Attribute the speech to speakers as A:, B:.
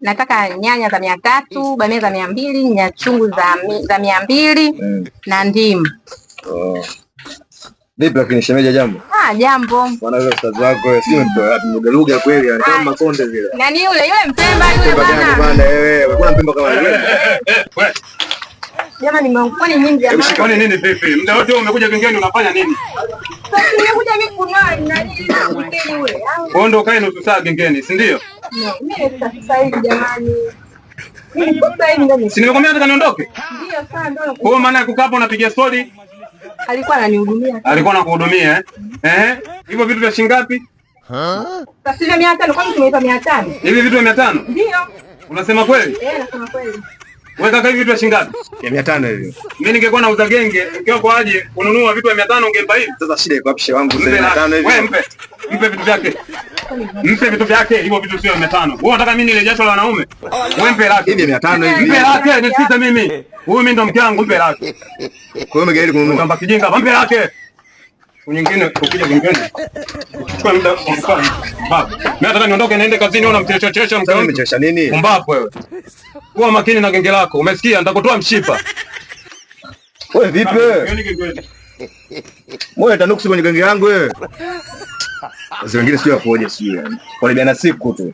A: nataka nyanya za 300, bamia za 200, nyanya chungu za 200 na ndimu.
B: Vipi lakini shemeji, jambo?
A: Jambo.
B: Bwana yule ustazi wako wewe sio mtu lugha kweli, yani kama Makonde vile.
A: Nani yule Mpemba yule bwana?
B: Bwana wewe, kuna Mpemba kama yule.
A: Wewe. Jamani nimekuoni nyingi jamani.
C: Kwani nini vipi? Muda wote umekuja gengeni unafanya nini?
A: Nimekuja mimi kunyoa nani gengeni yule.
C: Wewe ndio kae nusu saa gengeni, si ndio?
A: Mimi sasa hivi jamani. Mimi sasa hivi ndio.
C: Si nimekwambia nataka niondoke?
A: Ndio sana ndio.
C: Kwa maana kukaa hapo unapiga story.
A: Alikuwa ananihudumia.
C: Alikuwa anakuhudumia hivyo vitu vya shilingi ngapi?
A: Sasa 500, kwani tumeipa 500?
C: Hivi vitu vya 500?
A: Ndio.
C: Unasema kweli?
A: Nasema kweli.
C: Wewe kaka, hivi vitu vya shilingi ngapi?
B: Ya 500 hivi.
C: Mimi ningekuwa nauza genge, ukiwa kwa aje kununua vitu vya 500 ungempa hivi.
B: Sasa shida iko wapi wangu? 500 hivi.
C: Wewe mpe vitu vyake. Mpe vitu vyake, hivyo vitu sio 500. Wewe unataka mimi nile jasho la wanaume? Wewe mpe laki.
B: Hivi 500 hivi.
C: Mpe laki, nisikize mimi. Huyu mimi ndo mke wangu, mpe laki.
B: Kwa hiyo umegaili kununua.
C: Kamba kijinga, mpe laki. Nyingine ukija gengeni. Chukua muda mfano. Baba, mimi nataka niondoke niende kazini, una mchechochesha mkao.
B: Umechesha nini?
C: Pumbavu wewe. Kuwa makini na genge lako. Umesikia? Nitakutoa mshipa.
B: Wewe vipi wewe? Wewe tanuksi kwenye genge yangu wewe. Wazee wengine sio wapoje sio yani. Walibiana siku tu.